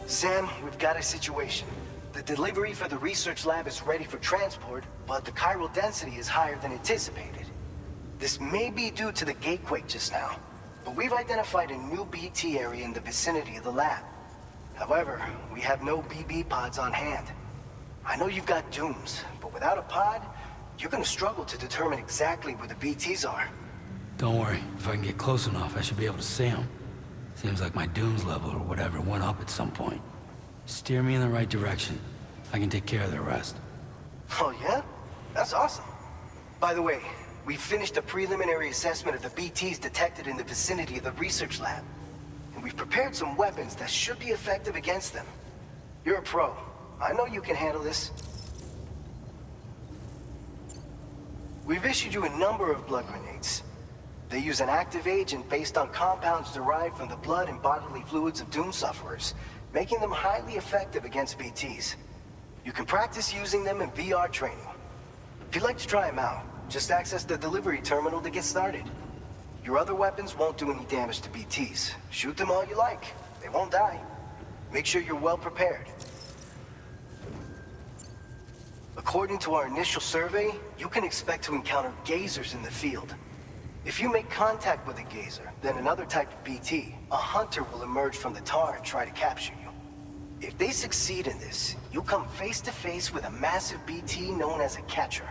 Sam, we've got a situation. The delivery for the research lab is ready for transport, but the chiral density is higher than anticipated. This may be due to the gatequake just now, but we've identified a new BT area in the vicinity of the lab. However, we have no BB pods on hand. I know you've got dooms, but without a pod, you're gonna struggle to determine exactly where the BTs are. Don't worry, if I can get close enough, I should be able to see them. Seems like my dooms level or whatever went up at some point. Steer me in the right direction. I can take care of the rest. Oh yeah? That's awesome. By the way, we finished a preliminary assessment of the BTs detected in the vicinity of the research lab. And we've prepared some weapons that should be effective against them. You're a pro. I know you can handle this. We've issued you a number of blood grenades. They use an active agent based on compounds derived from the blood and bodily fluids of Doom sufferers, making them highly effective against BTs. You can practice using them in VR training. If you'd like to try them out, just access the delivery terminal to get started. Your other weapons won't do any damage to BTs. Shoot them all you like. They won't die. Make sure you're well prepared. According to our initial survey, you can expect to encounter gazers in the field. If you make contact with a gazer, then another type of BT, a hunter will emerge from the tar and try to capture you. If they succeed in this, you'll come face to face with a massive BT known as a catcher.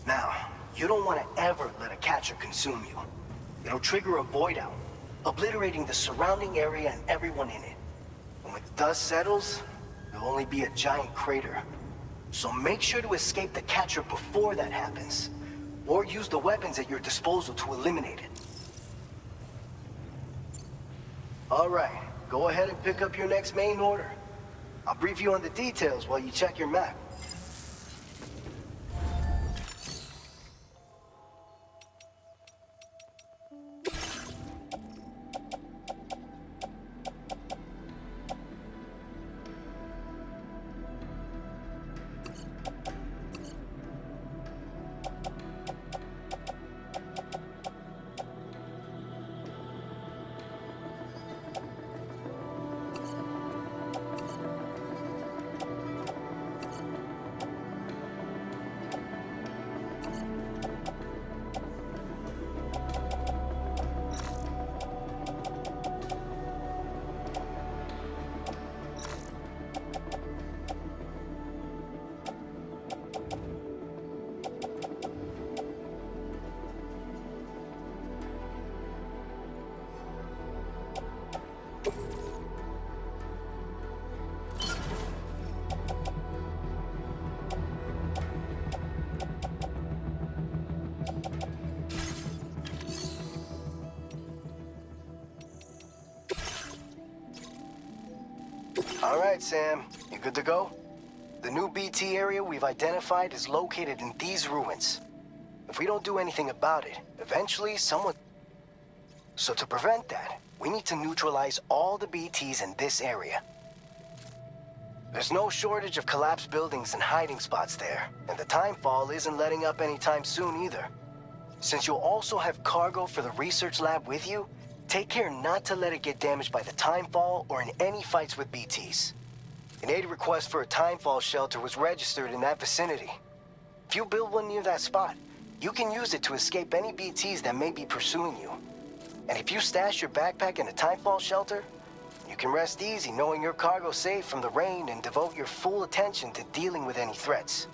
Now, you don't want to ever let a catcher consume you. It'll trigger a void out, obliterating the surrounding area and everyone in it. And when the dust settles, there'll only be a giant crater. So make sure to escape the catcher before that happens. Or use the weapons at your disposal to eliminate it. All right, go ahead and pick up your next main order. I'll brief you on the details while you check your map. All right, Sam. You good to go? The new BT area we've identified is located in these ruins. If we don't do anything about it, eventually someone... So to prevent that, we need to neutralize all the BTs in this area. There's no shortage of collapsed buildings and hiding spots there, and the timefall isn't letting up anytime soon either. Since you'll also have cargo for the research lab with you, take care not to let it get damaged by the timefall or in any fights with BTs. An aid request for a timefall shelter was registered in that vicinity. If you build one near that spot, you can use it to escape any BTs that may be pursuing you. And if you stash your backpack in a timefall shelter, you can rest easy knowing your cargo's safe from the rain and devote your full attention to dealing with any threats.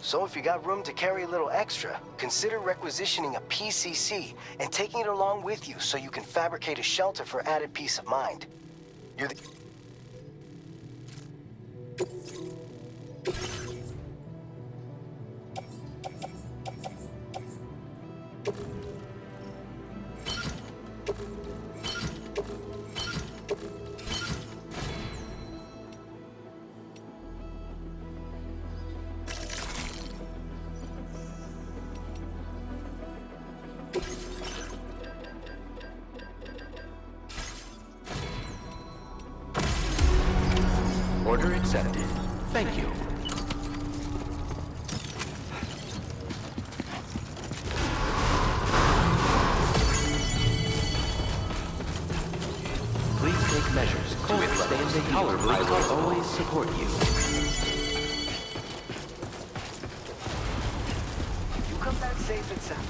So if you got room to carry a little extra, consider requisitioning a PCC and taking it along with you so you can fabricate a shelter for added peace of mind. You're the... Order accepted. Thank you. measures to withstand the tolerably. I will always support you. You come back safe and sound.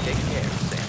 Take care, Sam.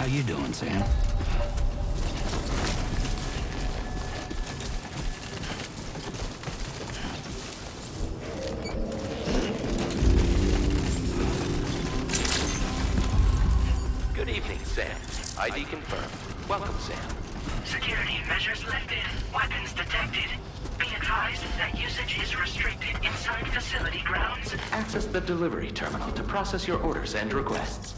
How you doing, Sam? Good evening, Sam. ID confirmed. Welcome, Sam. Security measures lifted. Weapons detected. Be advised that usage is restricted inside facility grounds. Access the delivery terminal to process your orders and requests.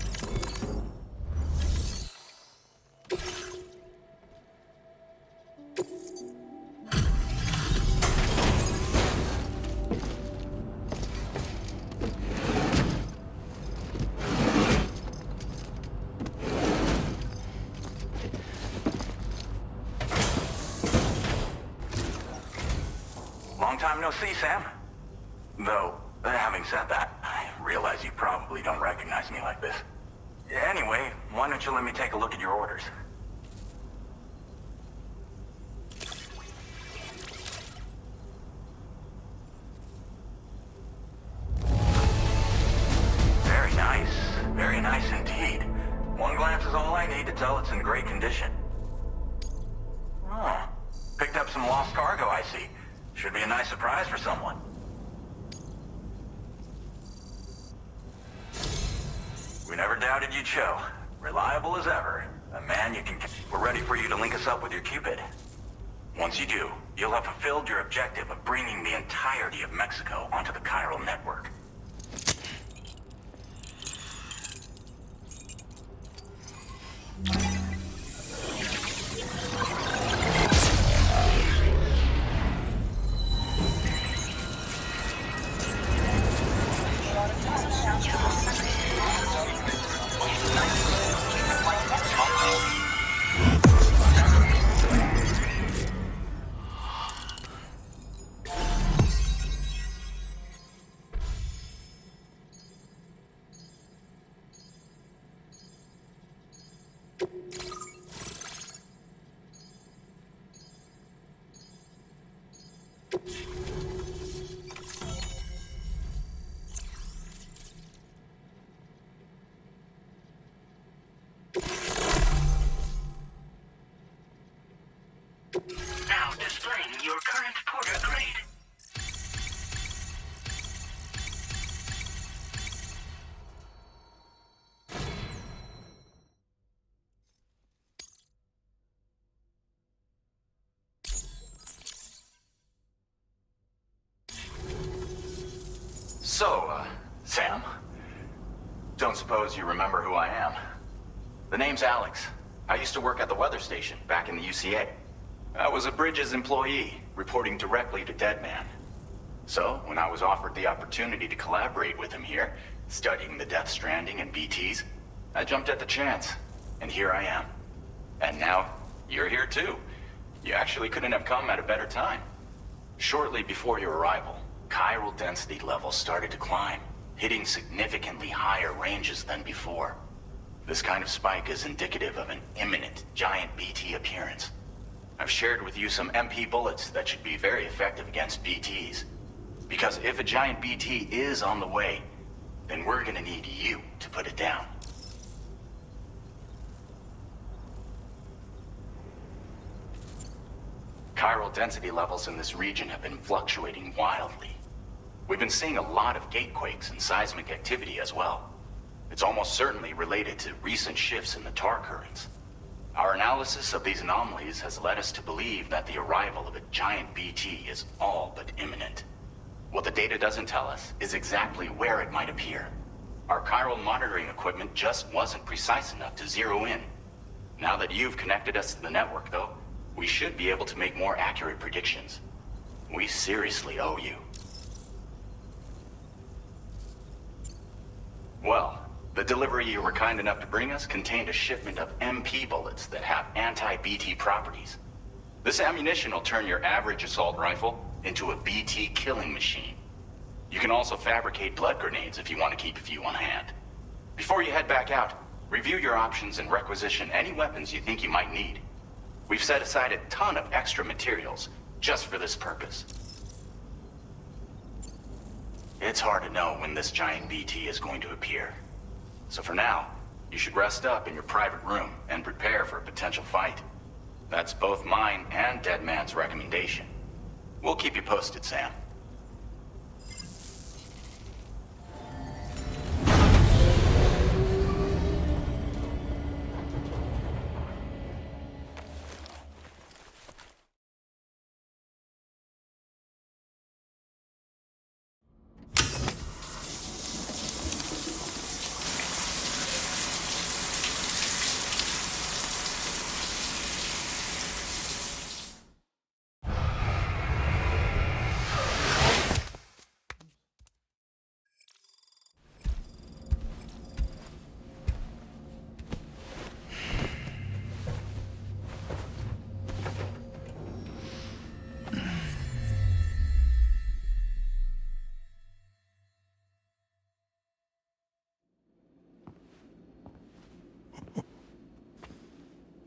Long time no see, Sam. Though, having said that, I realize you probably don't recognize me like this. Anyway, why don't you let me take a look at your orders? Very nice. Very nice indeed. One glance is all I need to tell it's in great condition. Oh, picked up some lost cargo, I see. Should be a nice surprise for someone. We never doubted you'd show. Reliable as ever. A man you can... We're ready for you to link us up with your Cupid. Once you do, you'll have fulfilled your objective of bringing the entirety of Mexico onto the chiral network. Now displaying your current porter grade. So, Sam, don't suppose you remember who I am? The name's Alex. I used to work at the weather station back in the UCA. I was a Bridges employee, reporting directly to Deadman. So, when I was offered the opportunity to collaborate with him here, studying the Death Stranding and BTs, I jumped at the chance, and here I am. And now, you're here too. You actually couldn't have come at a better time. Shortly before your arrival, chiral density levels started to climb, hitting significantly higher ranges than before. This kind of spike is indicative of an imminent giant BT appearance. I've shared with you some MP bullets that should be very effective against BTs. Because if a giant BT is on the way, then we're gonna need you to put it down. Chiral density levels in this region have been fluctuating wildly. We've been seeing a lot of gatequakes and seismic activity as well. It's almost certainly related to recent shifts in the tar currents. Our analysis of these anomalies has led us to believe that the arrival of a giant BT is all but imminent. What the data doesn't tell us is exactly where it might appear. Our chiral monitoring equipment just wasn't precise enough to zero in. Now that you've connected us to the network, though, we should be able to make more accurate predictions. We seriously owe you. Well, the delivery you were kind enough to bring us contained a shipment of MP bullets that have anti-BT properties. This ammunition will turn your average assault rifle into a BT killing machine. You can also fabricate blood grenades if you want to keep a few on hand. Before you head back out, review your options and requisition any weapons you think you might need. We've set aside a ton of extra materials just for this purpose. It's hard to know when this giant BT is going to appear. So for now, You should rest up in your private room and prepare for a potential fight. That's both mine and Deadman's recommendation. We'll keep you posted, Sam.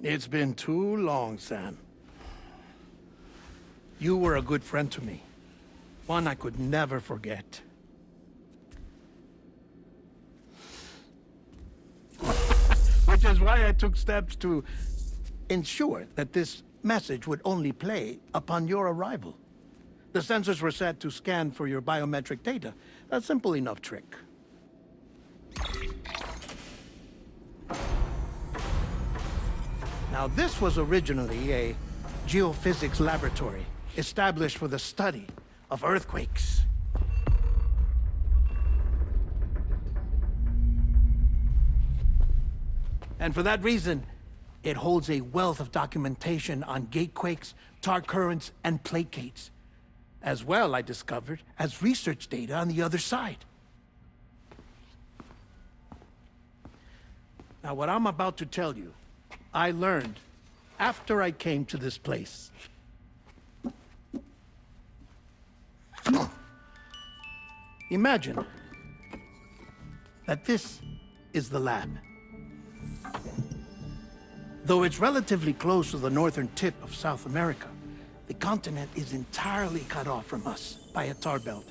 It's been too long, Sam. You were a good friend to me. One I could never forget. Which is why I took steps to ensure that this message would only play upon your arrival. The sensors were set to scan for your biometric data. A simple enough trick. Now, this was originally a geophysics laboratory established for the study of earthquakes. And for that reason, it holds a wealth of documentation on gatequakes, tar currents, and placates. As well, I discovered, as research data on the other side. Now, what I'm about to tell you, I learned after I came to this place. Imagine that this is the lab. Though it's relatively close to the northern tip of South America, the continent is entirely cut off from us by a tar belt.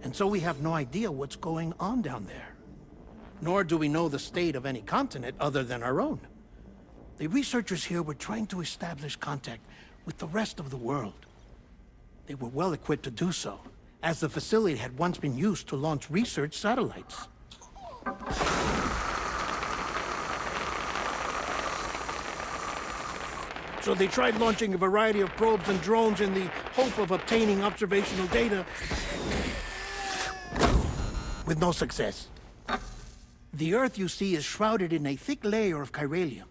And so we have no idea what's going on down there. Nor do we know the state of any continent other than our own. The researchers here were trying to establish contact with the rest of the world. They were well equipped to do so, as the facility had once been used to launch research satellites. So they tried launching a variety of probes and drones in the hope of obtaining observational data, with no success. The Earth, you see, is shrouded in a thick layer of chiralium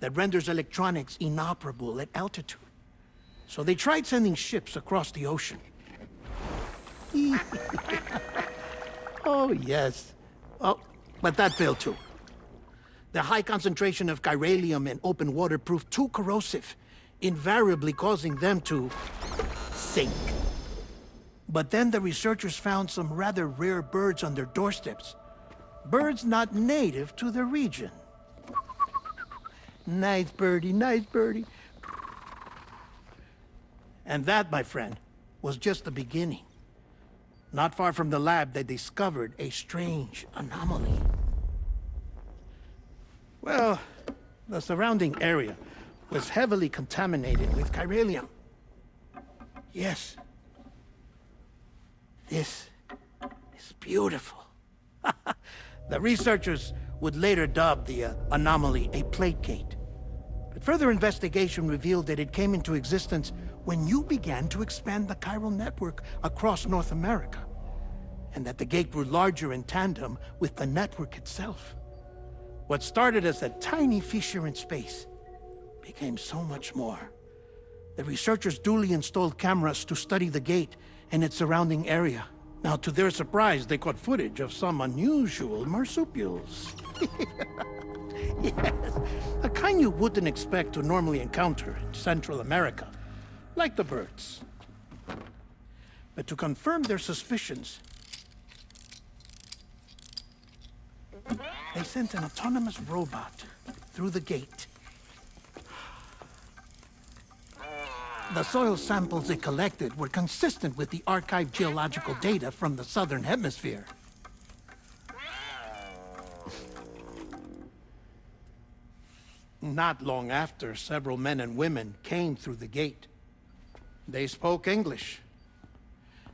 that renders electronics inoperable at altitude. So they tried sending ships across the ocean. Oh, yes. Oh, but that failed too. The high concentration of chiralium in open water proved too corrosive, invariably causing them to sink. But then the researchers found some rather rare birds on their doorsteps. Birds not native to the region. Nice birdie, nice birdie. And that, my friend, was just the beginning. Not far from the lab, they discovered a strange anomaly. Well, the surrounding area was heavily contaminated with chiralium. Yes. This is beautiful. The researchers would later dub the anomaly a placate. But further investigation revealed that it came into existence when you began to expand the chiral network across North America, and that the gate grew larger in tandem with the network itself. What started as a tiny fissure in space became so much more. The researchers duly installed cameras to study the gate and its surrounding area. Now, to their surprise, they caught footage of some unusual marsupials. Yes, a kind you wouldn't expect to normally encounter in Central America, like the birds. But to confirm their suspicions, they sent an autonomous robot through the gate. The soil samples it collected were consistent with the archived geological data from the southern hemisphere. Not long after, several men and women came through the gate. They spoke English,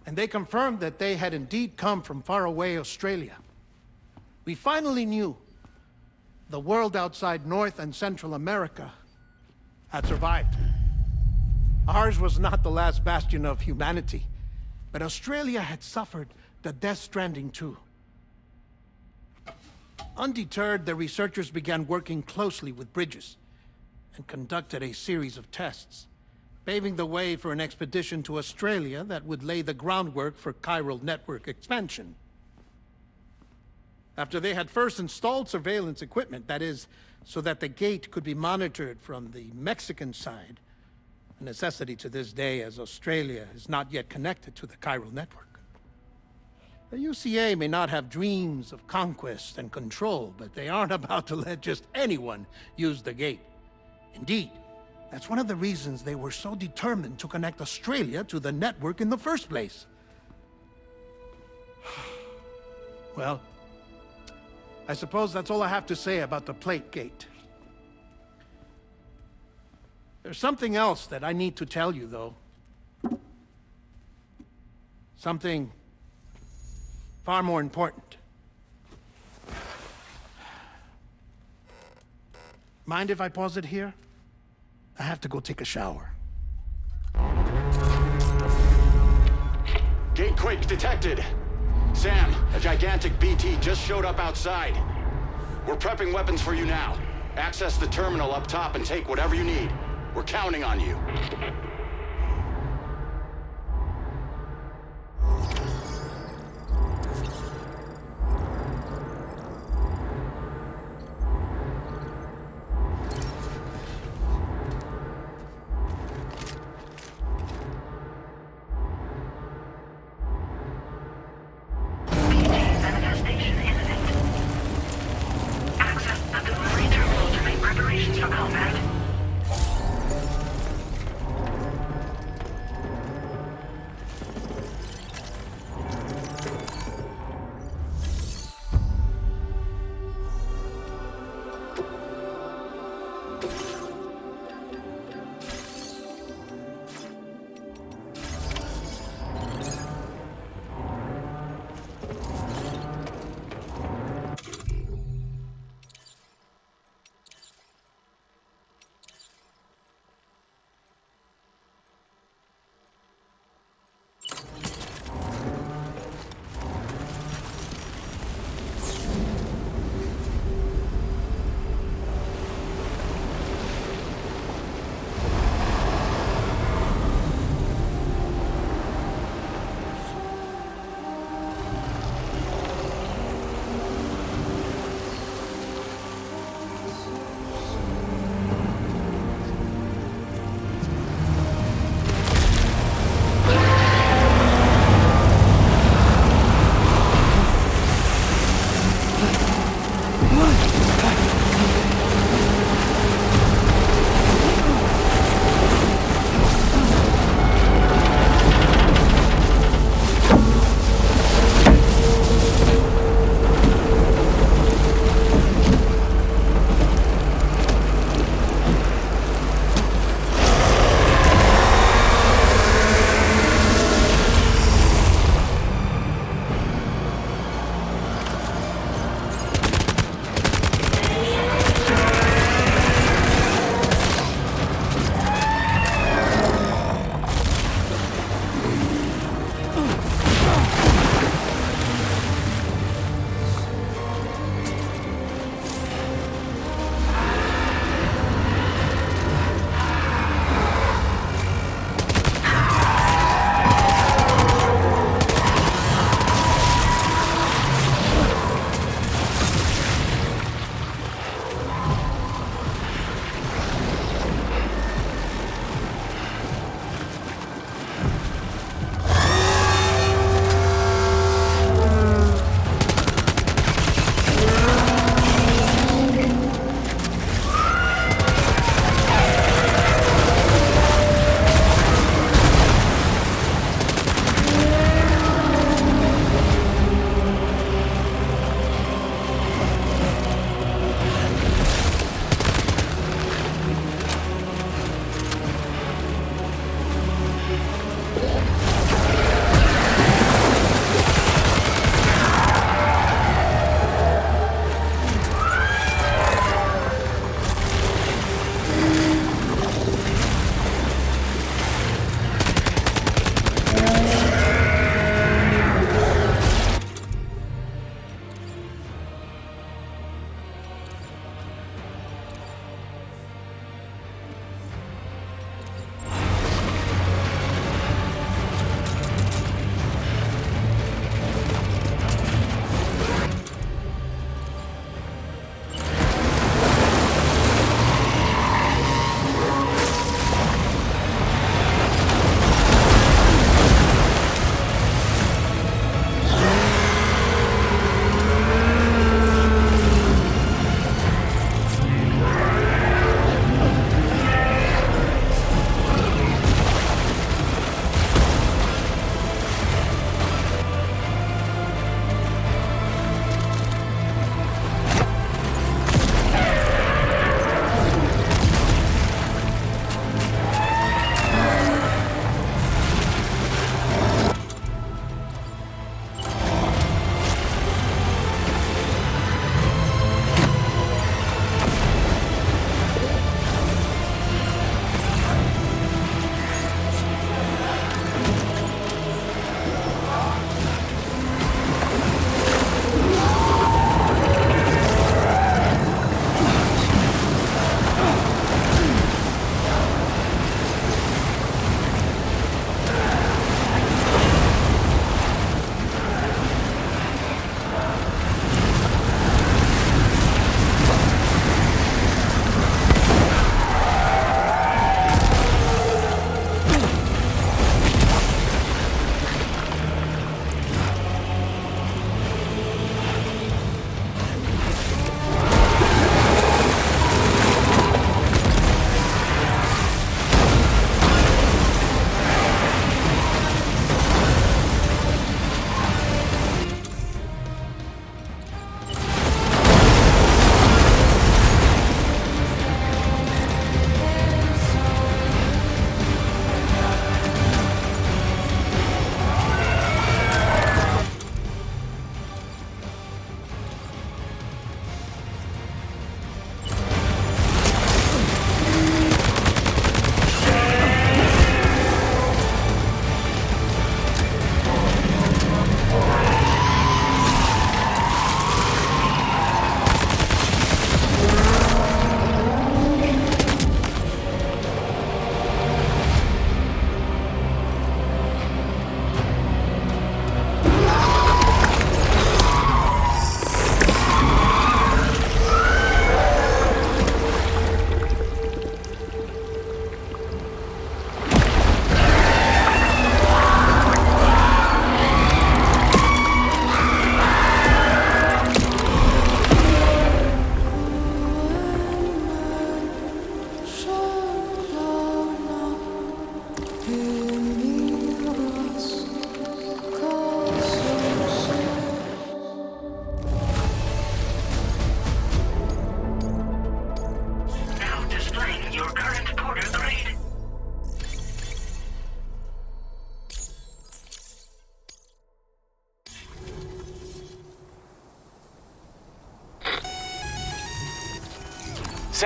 and they confirmed that they had indeed come from faraway Australia. We finally knew the world outside North and Central America had survived. Ours was not the last bastion of humanity, but Australia had suffered the death stranding too. Undeterred, the researchers began working closely with Bridges and conducted a series of tests, paving the way for an expedition to Australia that would lay the groundwork for chiral network expansion. After they had first installed surveillance equipment, that is, so that the gate could be monitored from the Mexican side, a necessity to this day as Australia is not yet connected to the chiral network. The UCA may not have dreams of conquest and control, but they aren't about to let just anyone use the gate. Indeed, that's one of the reasons they were so determined to connect Australia to the network in the first place. Well, I suppose that's all I have to say about the plate gate. There's something else that I need to tell you, though. Something far more important. Mind if I pause it here? I have to go take a shower. Gate quake detected. Sam, a gigantic BT just showed up outside. We're prepping weapons for you now. Access the terminal up top and take whatever you need. We're counting on you. Manifestation imminent. Access the delivery terminal to make preparations for combat.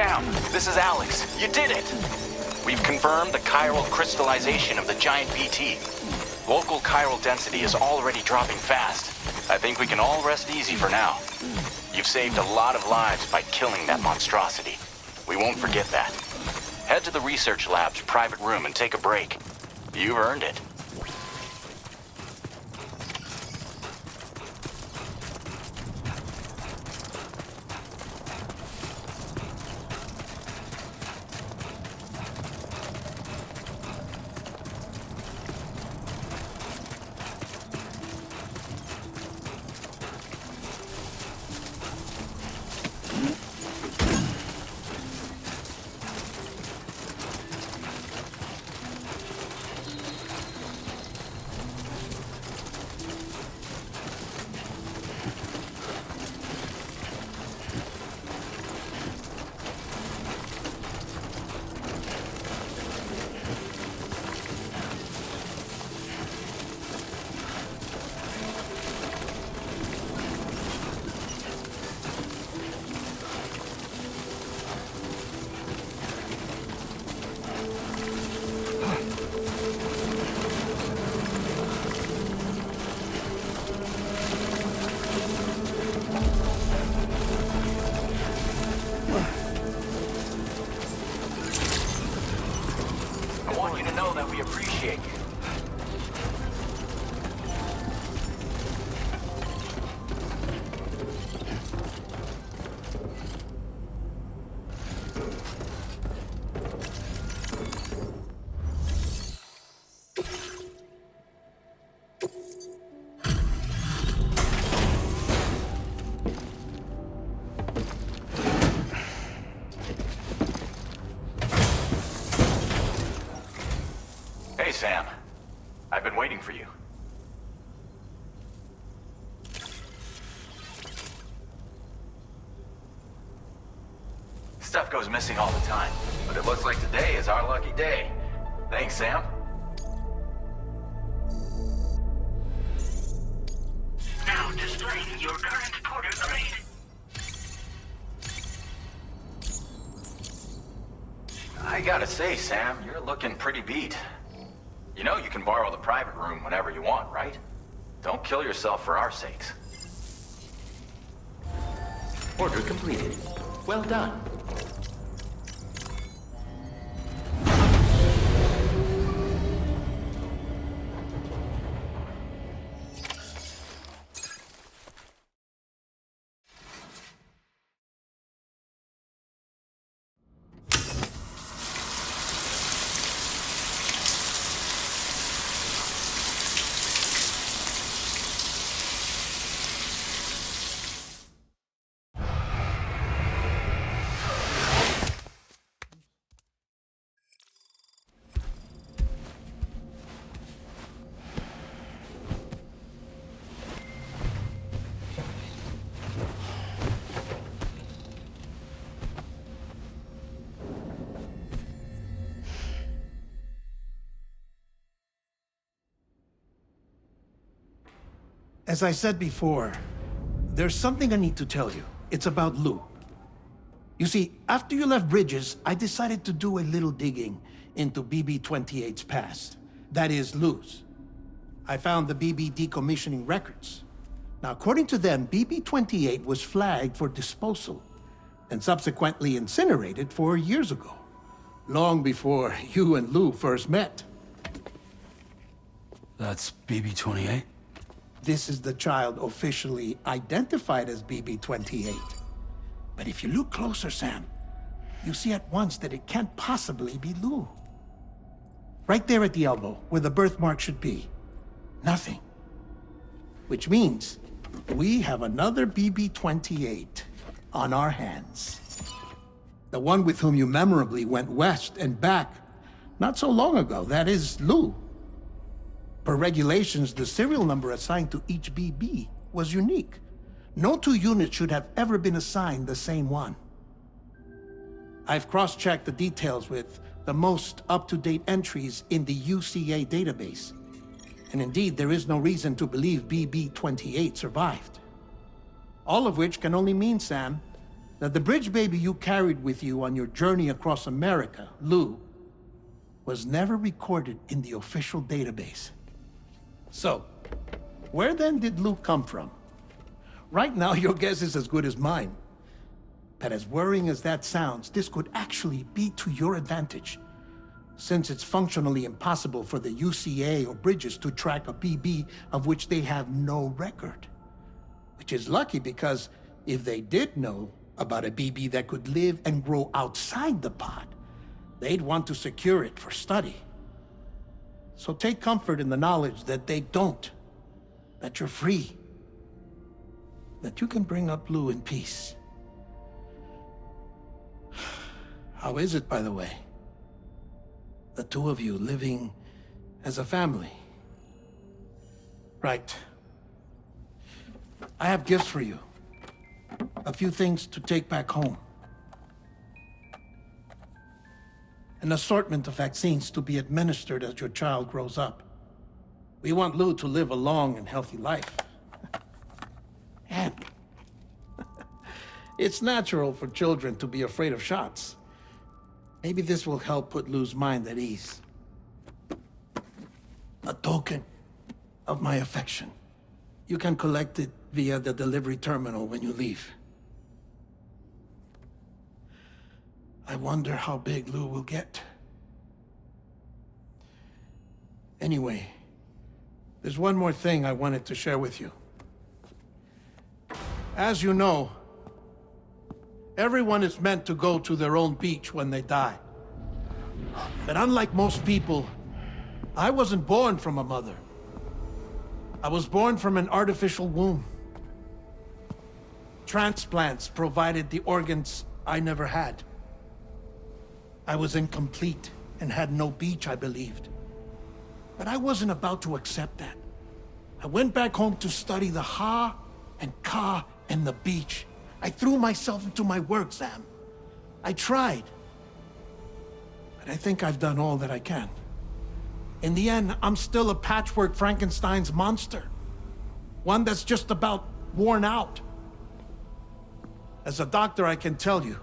Sam, this is Alex. You did it! We've confirmed the chiral crystallization of the giant BT. Local chiral density is already dropping fast. I think we can all rest easy for now. You've saved a lot of lives by killing that monstrosity. We won't forget that. Head to the research lab's private room and take a break. You've earned it. We appreciate you. Hey, Sam. I've been waiting for you. Stuff goes missing all the time, but it looks like today is our lucky day. Thanks, Sam. Now displaying your current porter grade. I gotta say, Sam, you're looking pretty beat. You know you can borrow the private room whenever you want, right? Don't kill yourself for our sakes. Order completed. Well done. As I said before, there's something I need to tell you. It's about Lou. You see, after you left Bridges, I decided to do a little digging into BB-28's past. That is, Lou's. I found the BB decommissioning records. Now, according to them, BB-28 was flagged for disposal and subsequently incinerated 4 years ago, long before you and Lou first met. That's BB-28? This is the child officially identified as BB-28. But if you look closer, Sam, you see at once that it can't possibly be Lou. Right there at the elbow, where the birthmark should be. Nothing. Which means we have another BB-28 on our hands. The one with whom you memorably went west and back not so long ago, that is Lou. Per regulations, the serial number assigned to each BB was unique. No two units should have ever been assigned the same one. I've cross-checked the details with the most up-to-date entries in the UCA database. And indeed, there is no reason to believe BB-28 survived. All of which can only mean, Sam, that the bridge baby you carried with you on your journey across America, Lou, was never recorded in the official database. So, where then did Lou come from? Right now, your guess is as good as mine. But as worrying as that sounds, this could actually be to your advantage, since it's functionally impossible for the UCA or Bridges to track a BB of which they have no record. Which is lucky, because if they did know about a BB that could live and grow outside the pod, they'd want to secure it for study. So take comfort in the knowledge that they don't, that you're free, that you can bring up Lou in peace. How is it, by the way? The two of you living as a family? Right. I have gifts for you. A few things to take back home. An assortment of vaccines to be administered as your child grows up. We want Lou to live a long and healthy life. And it's natural for children to be afraid of shots. Maybe this will help put Lou's mind at ease. A token of my affection. You can collect it via the delivery terminal when you leave. I wonder how big Lou will get. Anyway, there's one more thing I wanted to share with you. As you know, everyone is meant to go to their own beach when they die. But unlike most people, I wasn't born from a mother. I was born from an artificial womb. Transplants provided the organs I never had. I was incomplete and had no beach, I believed. But I wasn't about to accept that. I went back home to study the Ha and Ka and the beach. I threw myself into my work, Sam. I tried. But I think I've done all that I can. In the end, I'm still a patchwork Frankenstein's monster. One that's just about worn out. As a doctor, I can tell you,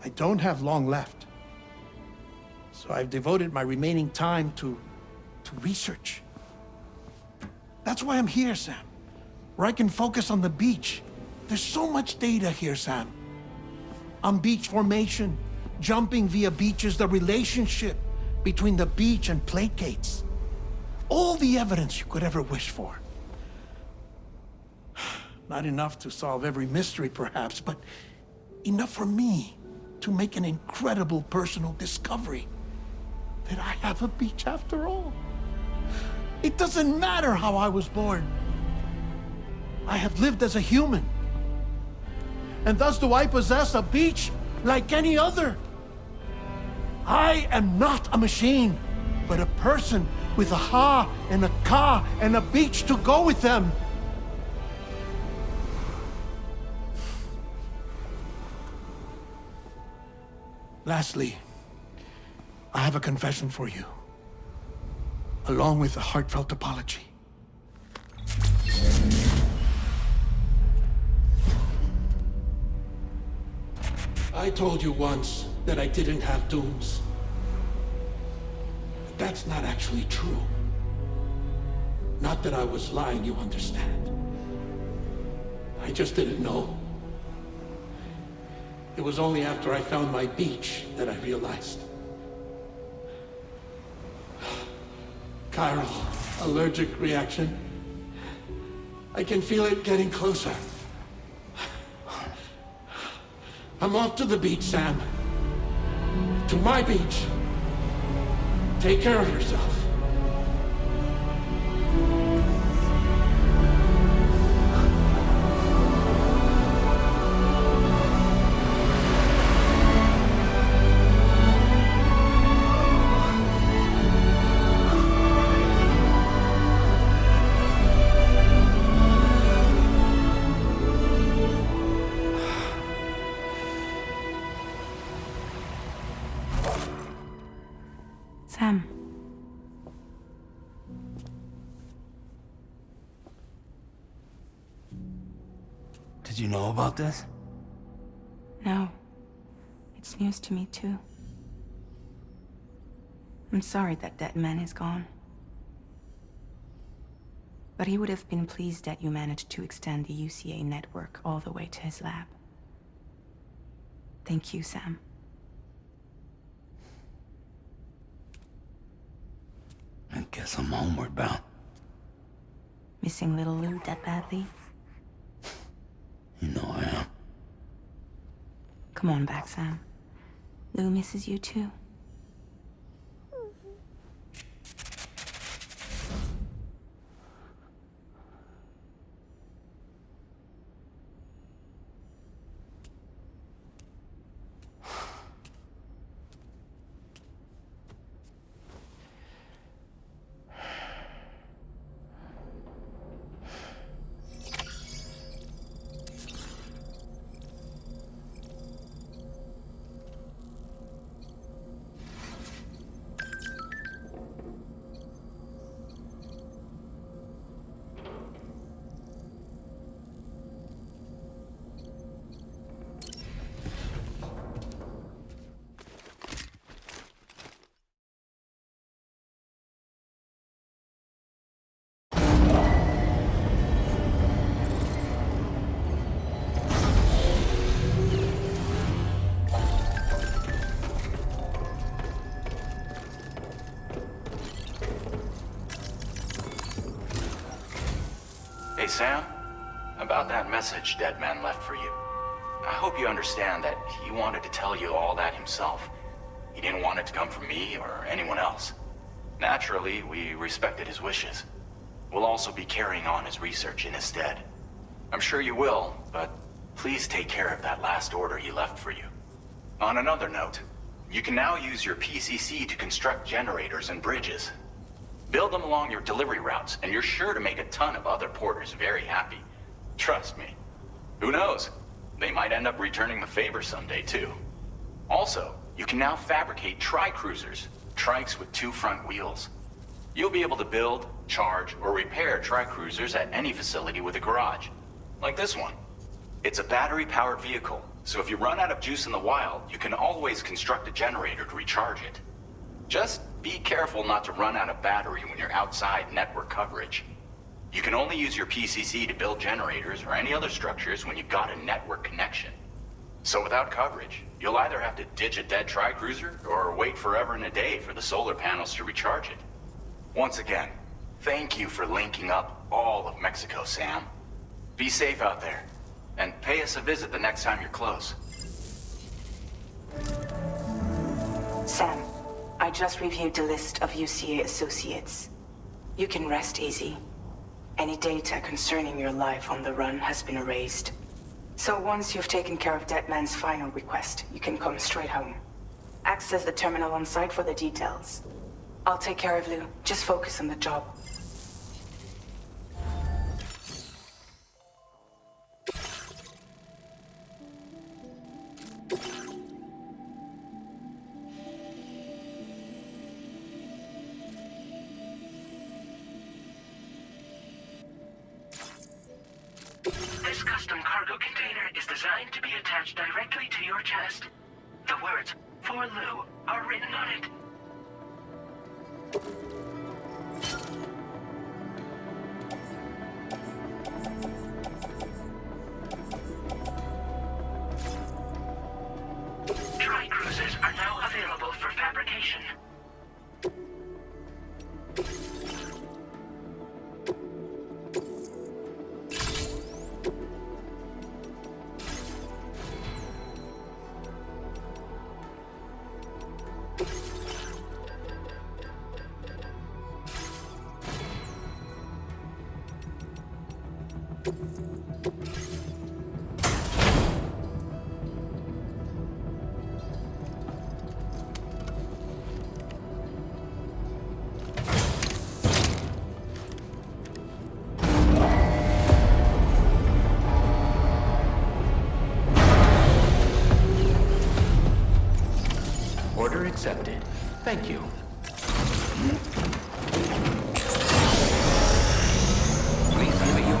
I don't have long left. So I've devoted my remaining time to research. That's why I'm here, Sam. Where I can focus on the beach. There's so much data here, Sam. On beach formation, jumping via beaches, the relationship between the beach and placates. All the evidence you could ever wish for. Not enough to solve every mystery, perhaps, but enough for me to make an incredible personal discovery. That I have a beach after all. It doesn't matter how I was born. I have lived as a human. And thus do I possess a beach like any other. I am not a machine, but a person with a Ha and a Ka and a beach to go with them. Lastly, I have a confession for you, along with a heartfelt apology. I told you once that I didn't have dooms. But that's not actually true. Not that I was lying, you understand. I just didn't know. It was only after I found my beach that I realized. Chiral allergic reaction. I can feel it getting closer. I'm off to the beach, Sam. To my beach. Take care of yourself. Sam. Did Did you know about this? No. It's news to me, too. I'm sorry that that man is gone. But he would have been pleased that you managed to extend the UCA network all the way to his lab. Thank you, Sam. I guess I'm homeward bound. Missing little Lou that badly? You know I am. Come on back, Sam. Lou misses you too. Hey, Sam. About that message Deadman left for you. I hope you understand that he wanted to tell you all that himself. He didn't want it to come from me or anyone else. Naturally, we respected his wishes. We'll also be carrying on his research in his stead. I'm sure you will, but please take care of that last order he left for you. On another note, you can now use your PCC to construct generators and bridges. Build them along your delivery routes, and you're sure to make a ton of other porters very happy. Trust me. Who knows? They might end up returning the favor someday, too. Also, you can now fabricate tri-cruisers, trikes with 2 front wheels. You'll be able to build, charge, or repair tri-cruisers at any facility with a garage. Like this one. It's a battery-powered vehicle, so if you run out of juice in the wild, you can always construct a generator to recharge it. Just be careful not to run out of battery when you're outside network coverage. You can only use your PCC to build generators or any other structures when you've got a network connection. So without coverage, you'll either have to ditch a dead tri-cruiser or wait forever and a day for the solar panels to recharge it. Once again, thank you for linking up all of Mexico, Sam. Be safe out there, and pay us a visit the next time you're close. Sam, I just reviewed the list of UCA associates. You can rest easy. Any data concerning your life on the run has been erased. So once you've taken care of Deadman's final request, you can come straight home. Access the terminal on site for the details. I'll take care of Lou. Just focus on the job. This custom cargo container is designed to be attached directly to your chest. The words, "For Lou," are written on it. Tri-cruisers are now available for fabrication. Order accepted. Thank you. Please give me your...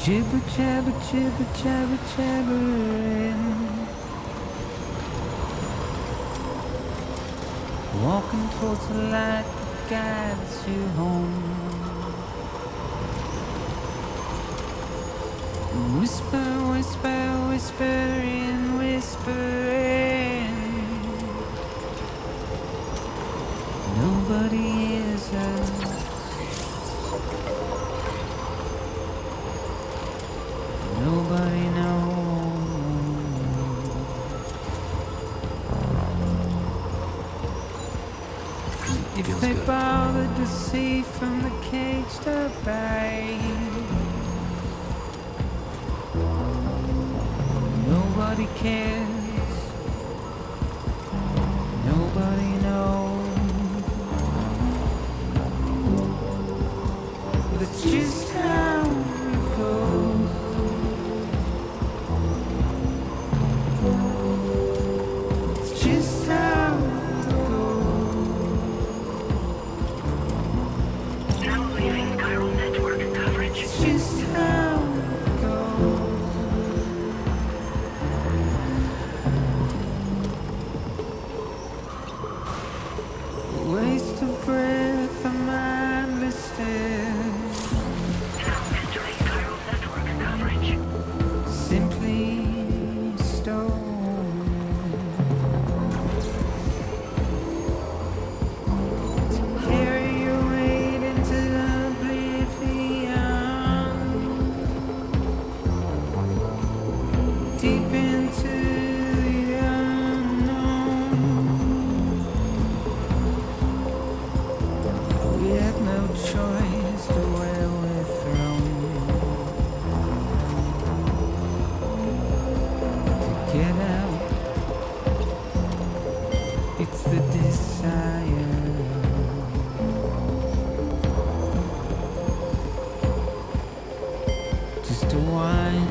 Jibber jabber jibber jabber jabbering. Walking towards the light that guides you home. Whisper, whisper, whispering, whispering. Nobody hears us. Nobody knows. If they bothered to see from the cage to bay, nobody cares. Nobody knows. That's just how it goes. It's just how it goes. Now leaving chiral network coverage. It's just how it goes. Waste of breath, a mindless stare. Now entering chiral network coverage. Simply stolen. To carry your weight into oblivion, deep into the unknown. We had no choice to where we're thrown. To get out, it's the desire. Just to wind